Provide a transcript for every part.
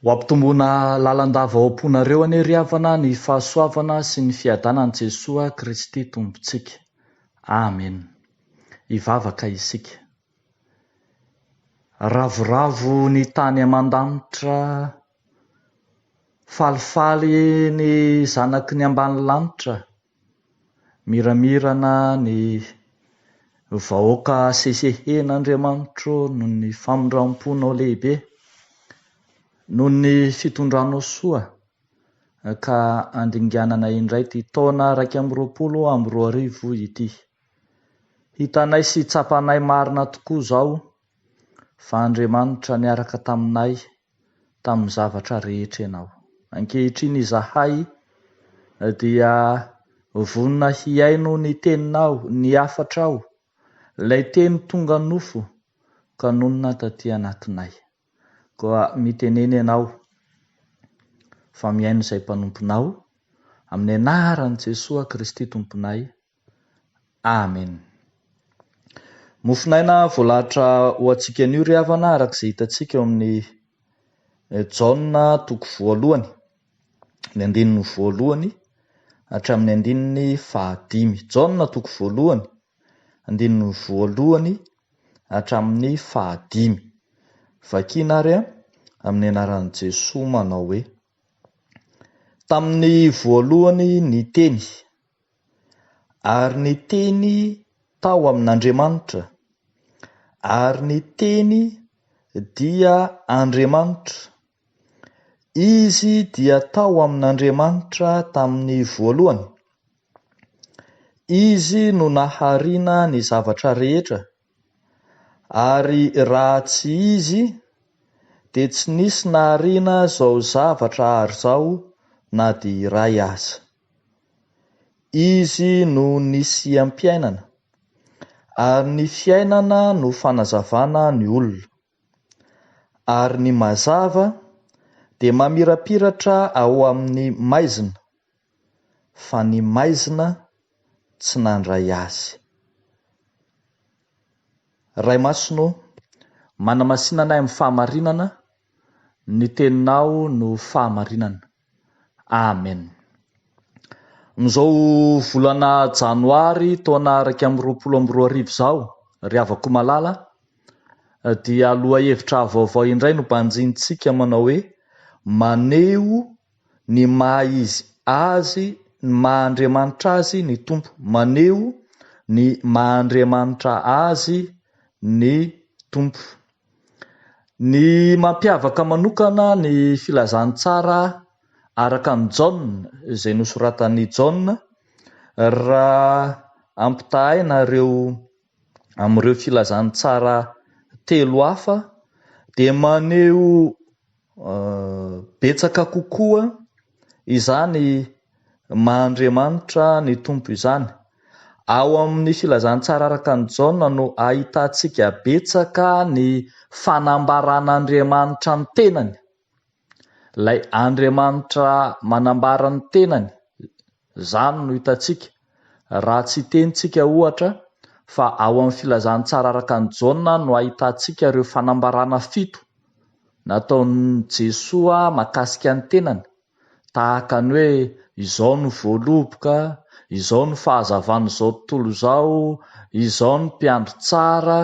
Ho ampitomboana lalandava ao am-ponareo anie ry havana ny fahasoavana sy ny fiadanan'i Jesosy Kristy tompontsika. Amen. Hivavaka isika. Ravoravo ny tany aman-danitra, falifaly ny zanaky ny ambany lanitra, miramirana ny vahoaka sesehen'Andriamanitro noho ny famondram-ponao lehibe, noho ny fitondranao soa ka andinganana indray ty taona 2024 ity. Hitanay sy tsapanay marina tokoa zao fa Andriamanitra niaraka taminay tamin'ny zavatra rehetra ianao. Ankehitriny izahay dia vonina hiaino ny teninao, ny afatrao, ilay teny tonga nofo ka nonona taty anatinay. Koa miteneny ianao fa miaino izay mpanomponao amin'ny anaran'i Jesosy Kristy tomponay. Amen. Mofinaina voalahatra ho antsika anio ry havana arak'izay hitantsika eo amin'ny Jaona 1:, ny 1:1 hatramin'ny 5. Jaona 1:1, 1:1 hatramin'ny 5. Vakiana ary amin'ny anaran'i Jesosy manao hoe: tamin'ny voalohany ny teny, ary ny teny tao amin'Andriamanitra, ary ny teny dia Andriamanitra. Izy dia tao amin'Andriamanitra tamin'ny voalohany. Izy no nahariana ny zavatra rehetra, ary raha tsy izy dia tsy nisy nahariana zao zavatra ary zao na dia iray aza. Izy no nisy ampiainana, ary ny fiainana no fanazavana ny olona, ary ny mazava dia mamirapiratra ao amin'ny maizina, fa ny maizina tsy nandray azy. Ray masino, manamasinanay amin'ny fahamarinana, ny teninao no fahamarinana. Amen. Amin'izao volana janoary taona 2024 zao, ry havako malala, dia aloha hevitra vaovao indray no mbanjintsika manao hoe: maneho ny maha-izy azy, ny maha-Andriamanitra azy ny Tompo. Maneho ny maha-Andriamanitra azy ny Tompo. Ny mampiavaka manokana ny filazantsara araka ny Jaona, izay nosoratan'ny Jaona, raha ampitahaina amin'ireo filazantsara telo hafa, dia maneho betsaka kokoa izany maha-Andriamanitra ny Tompo izany. Ao amin'ny filazantsara araka ny Jaona no ahitantsika betsaka ny fanambaran'Andriamanitra ny tenany. Ilay Andriamanitra manambara ny tenany, izany no hitantsika. Raha tsy tentsika ohatra, fa ao amin'ny filazantsara araka ny Jaona no ahitantsika ireo fanambarana 7 nataon'i Jesosy mahakasika ny tenany, tahaka ny hoe izao no voaloboka, izao no fahazavan'izao tontolo izao, izao no mpiandry tsara,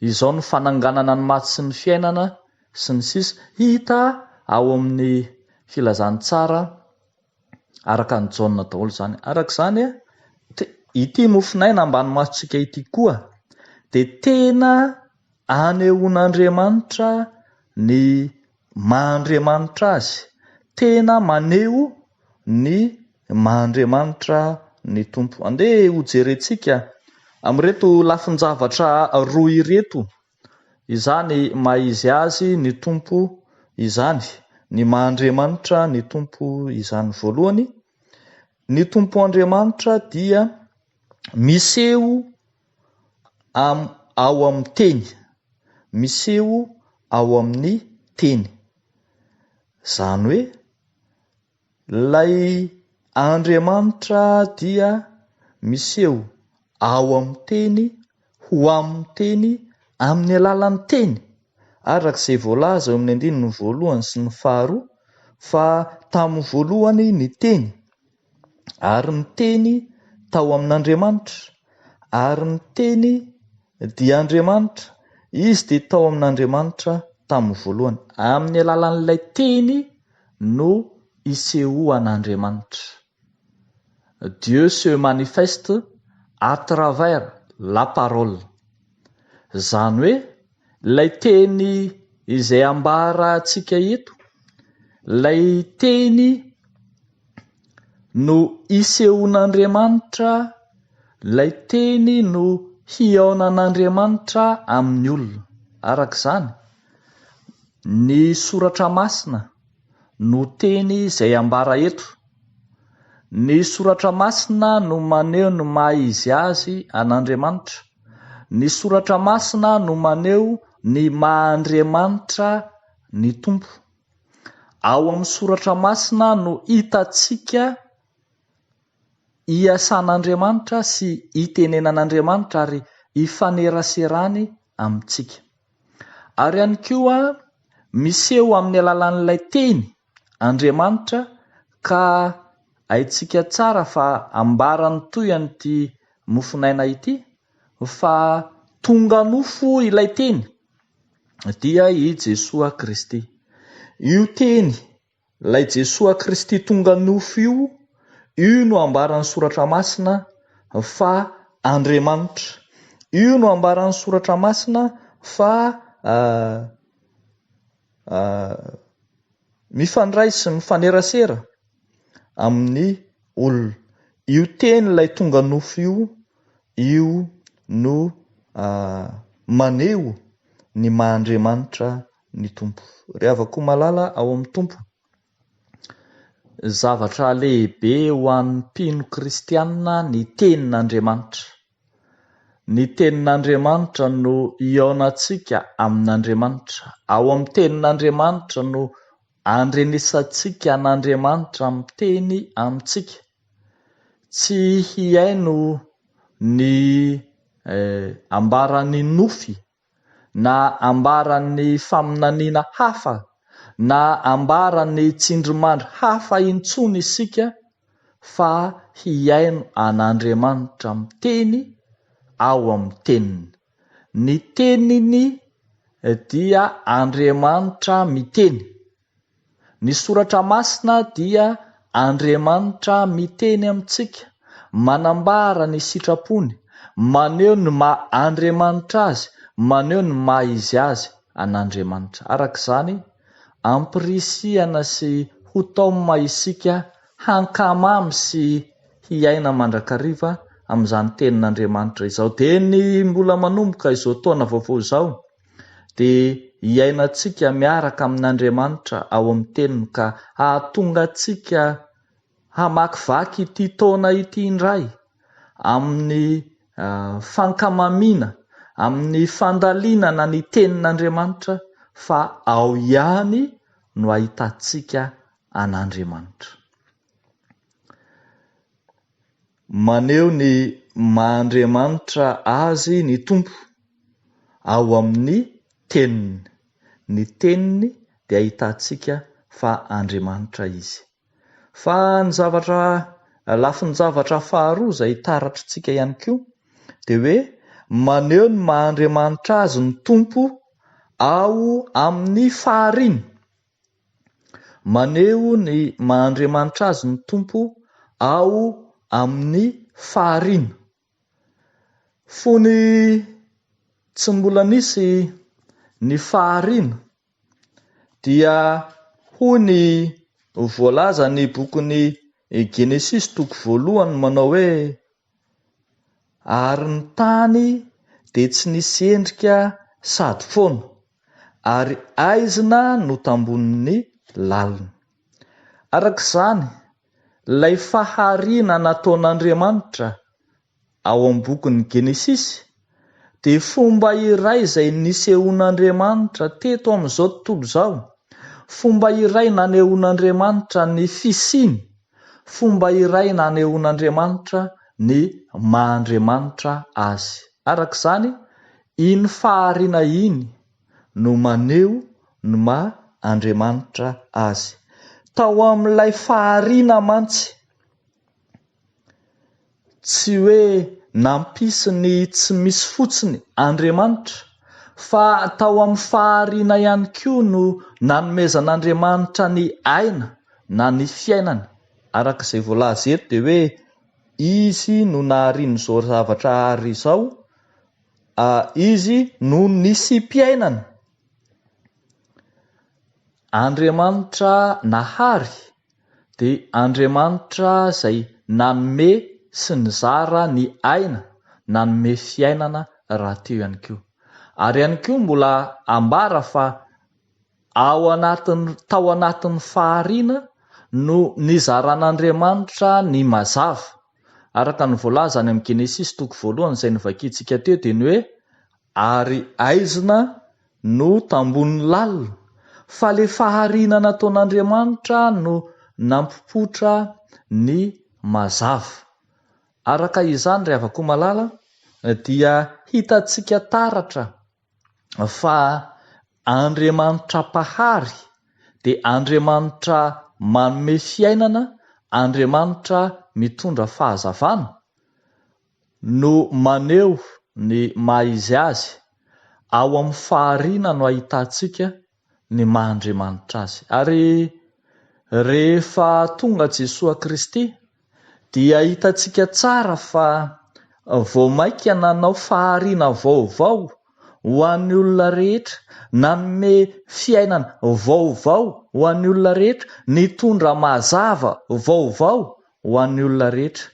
izao no fananganana ny maty sy ny fiainana, sy ny sisa. Hita ao amin'ny filazantsara araka ny Jaona daholo zany. Araka izany ity mofinaina ambany masontsika ity koa dia tena anehoan'Andriamanitra ny maha-Andriamanitra azy, tena maneho ny maha-Andriamanitra ny Tompo. Andeha ho jerentsika amin'ireto lafin-javatra roa ireto, izany maha-izy azy ny Tompo izany, ny maha-Andriamanitra ny Tompo izany. Voalohany, ny Tompo Andriamanitra dia miseho ao amin'ny teny, miseho ao amin'ny teny. Zany hoe lay Andriamanitra dia miseho ao amin'ny teny, ho amin'ny teny, amin'ny alalan'ny teny, arak'izay voalaza eo amin'ny andininy ny voalohany sy ny faharoa fa tamin'ny voalohany ny teny, ary ny teny tao amin'Andriamanitra, ary ny teny dia Andriamanitra, izy dia tao amin'Andriamanitra tamin'ny voalohany. Amin'ny alalan'ilay teny no isehoan'Andriamanitra. Dieu se manifeste à travers la parole. Zany hoe ilay teny izay ambara antsika eto, ilay teny no isehoan'Andriamanitra, ilay teny no hiaonan'Andriamanitra amin'ny olona. Arak'izany ny soratra masina no teny izay ambara eto. Ny soratra masina no maneho ny maha izy azy an'Andriamanitra. Ny soratra masina no maneho ny maha Andriamanitra ny tompo. Ao amin'ny soratra masina no hitantsika hiasan'Andriamanitra sy hitenenan'Andriamanitra ary hifaneraserany amintsika. Ary ihany koa miseho amin'ny alalan'ilay teny Andriamanitra, ka haintsika tsara fa ambarany toy an'ity mofonaina ity fa tonga nofo ilay teny dia i Jesosy Kristy. Io teny, ilay Jesosy Kristy tonga nofo io no ambaran'ny soratra masina fa Andriamanitra. Io no ambaran'ny soratra masina fa mifandray sy mifanerasera amin'ny olona. Io teny ilay tonga nofo io no maneho ny maha Andriamanitra ny tompo. Ry havako malala ao amin'ny tompo, zavatra lehibe ho an'ny mpino kristianina ny tenin'Andriamanitra. Ny tenin'Andriamanitra no hiaonantsika amin'Andriamanitra. Ao amin'ny tenin'Andriamanitra no andrenesantsika an'Andriamanitra miteny amintsika. Tsy hiaino ny ambaran'ny nofy, na ambaran'ny faminaniana hafa, na ambaran'ny tsindrimandry hafa intsony isika, fa hiaino an'Andriamanitra miteny ao amin'ny teniny. Ny teniny dia Andriamanitra miteny. Ny soratra masina dia Andriamanitra miteny amintsika, manambara ny sitrapony, maneho ny maha Andriamanitra azy, maneho ny maha izy azy an'Andriamanitra. Arak'izany ampirisihana sy ho taoma isika hankamamy sy hiaina mandrakariva amin'izany tenin'Andriamanitra izao. Dia ny mbola manomboka izao taona vaovao izao dia hiainantsika miaraka amin'Andriamanitra ao amin'ny teniny, ka hahatonga antsika hamakivaky ity taona ity indray amin'ny fankamamiana, amin'ny fandalinana ny tenin'Andriamanitra, fa ao ihany no ahitantsika an'Andriamanitra. Maneho ny maha Andriamanitra azy ny tompo ao amin'ny teniny. Ny teniny dia ahitantsika fa Andriamanitra izy. Fa ny zavatra lafiny zavatra faharoa izay taratritsika ihany koa dia hoe maneho ny maha Andriamanitra azy ny tompo ao amin'ny fahariana. Maneho ny maha Andriamanitra azy ny tompo ao amin'ny fahariana. Fony tsy mbola nisy ny fahariana dia hoy voalaza ny bokin'ny Genesis toko voalohany manao hoe ary ny tany dia tsy nisy endrika sady foana, ary aizina no tambonin'ny lalina. Arak'izany ilay fahariana nataon'Andriamanitra ao amin'ny bokin'ny Genesis dia fomba iray izay nisehoan'Andriamanitra teto amin'izao tontolo izao. Fomba iray nanehoan'Andriamanitra ny fisiany, fomba iray nanehoan'Andriamanitra ny maha Andriamanitra azy. Arak'izany iny fahariana iny no maneho no maha Andriamanitra azy. Tao amin'ilay fahariana mantsy, tsy hoe nampisy ny tsy misy fotsiny Andriamanitra, fa tao amin'ny fahariana ihany koa no nanomezan'Andriamanitra ny aina na ny fiainana. Araka izay voalaza eto dia hoe izy no nahariany izao zavatra ary izao, izy no nisy mpiainana. Andriamanitra nahary dia Andriamanitra izay nanome sy nizara ny aina, nanome fiainana raha teo ihany koa. Ary ihany koa mbola ambara fa tao anatin'ny fahariana no nizaran'Andriamanitra ny mazava. Araka ny voalaza any amin'ny Genesis 1 izay novakiantsika teo dia ny hoe ary aizina no tambony lalina. Fa le fahariana nataon'Andriamanitra no nampipoitra ny mazava. Araka izany ry havako malala dia hitantsika taratra fa Andriamanitra mpahary dia Andriamanitra manome fiainana, Andriamanitra mitondra fahazavana no maneho ny maha izy azy. Ao amin'ny fahariana no ahitantsika ny maha Andriamanitra azy. Ary rehefa tonga Jesosy Kristy dia hitantsika tsara fa vao maika nanao fahariana vaovao ho an'ny olona rehetra, nanome fiainana vaovao ho an'ny olona rehetra, nitondra mazava vaovao ho an'ny olona rehetra.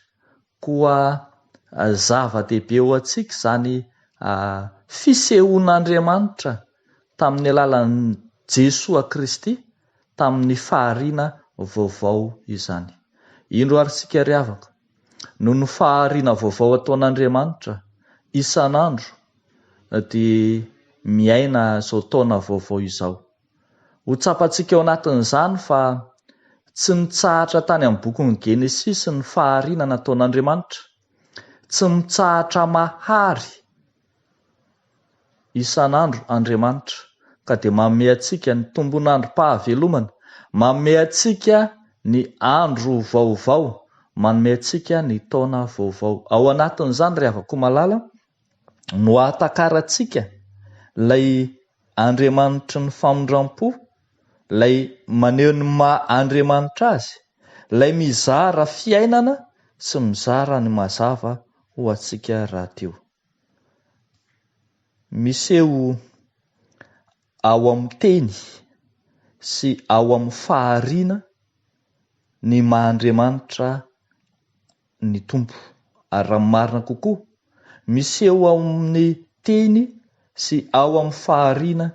Koa zava-dehibe ho antsika izany fisehoan'Andriamanitra tamin'ny alalan'i Jesosy Kristy tamin'ny fahariana vaovao izany. Indro ary sika ry havako, noho ny fahariana vaovao ataon'Andriamanitra isan'andro dia miaina izao taona vaovao izao. Ho tsapantsika ao anatin'izany fa tsy mitsahatra tany amin'ny bokin'ny Genesis ny fahariana nataon'Andriamanitra, tsy mitsahatra mahary isan'andro Andriamanitra, ka dia manome antsika ny tombon'androm-pahavelomana, manome antsika ny andro vaovao, manome antsika ny taona vaovao. Ao anatin'izany ry havako malala no ahatakarantsika lay Andriamanitra ny famondram-po, lay maneho ny maha Andriamanitra azy, lay mizara fiainana sy mizara ny mazava ho antsika rahateo. Miseho ao amin'ny teny sy ao amin'ny fahariana ny maha Andriamanitra ny tompo. Ary raha marina kokoa, miseho ao amin'ny teny sy ao amin'ny fahariana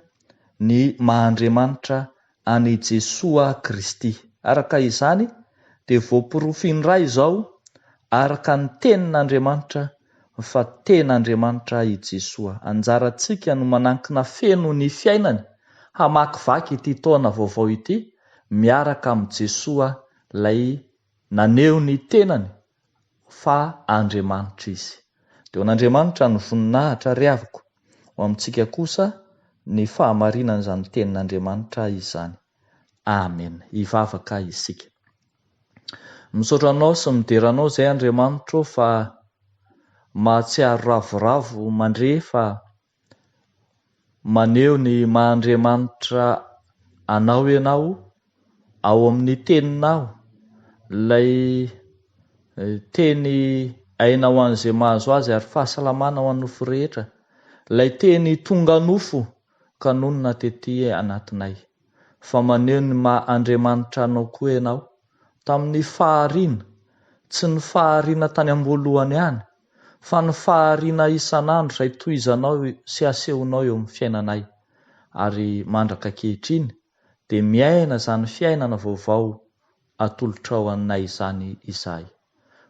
ny maha Andriamanitra any Jesosy Kristy. Araka izany dia voaporofin-dray izao araka ny tenin'Andriamanitra fa ten'Andriamanitra i Jesosy. Anjarantsika no manankina feno ny fiainany hamakivaky ity taona vaovao ity miaraka amin'ny Jesosy lay naneho ny tenany fa Andriamanitra izy. Dia hoan'Andriamanitra ny voninahitra ry havako ho amintsika kosa ny fahamarinan'izany tenin'Andriamanitra izany. Amen. Hivavaka isika. Misaotra anao sy mideranao izay Andriamanitra fa mahatsiaro ravoravo mandre fa maneho ny maha Andriamanitra anao ianao ao amin'ny teninao, lay teny aina ho an'izay mahazo azy ary fahasalamana ho an'nofo rehetra, lay teny tonga nofo ka nonona tetỳ anatinay. Fa maneho ny maha Andriamanitra anao koa ianao tamin'ny fahariana, tsy ny fahariana tany am-boalohany ihany, fa ny fahariana isan'andro izay tohizanao sy asehonao eo amin'ny fiainanay. Ary mandraka ankehitriny dia miaina izany fiainana vaovao atolotra ao aminay izany izahay.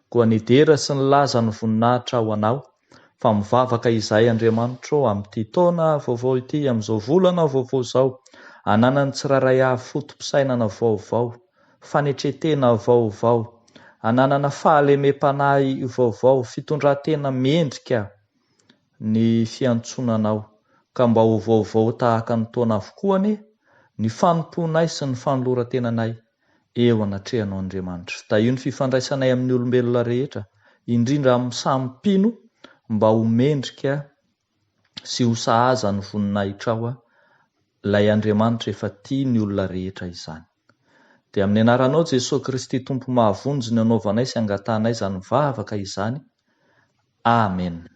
Koa ny dera sy ny laza ny voninahitra ho anao fa mivavaka izahay Andriamanitra amin'ity taona vaovao ity, amin'izao volana vaovao izao, ananany tsiraray avy fotom-pisainana vaovao, fanetretena vaovao, ananana fahalemem-panahy vaovao, fitondrantena mendrika ny fiantsonanao ka mba ho vaovao tahaka ny taona avokoa anie ny fanomponay sy ny fanoloran-tenanay eo anatrehanao Andriamanitra. Da io ny fifandraisanay amin'ny olombelona rehetra, indrindra amin'ny samy mpino, mba ho mendrika sy ho sahaza ny voninahitra ao ilay Andriamanitra efa tia ny olona rehetra izany. Dia amin'ny anaranao Jesosy Kristy Tompo mahavonjy ny anaovanay sy angatanay izany vavaka izany. Amen.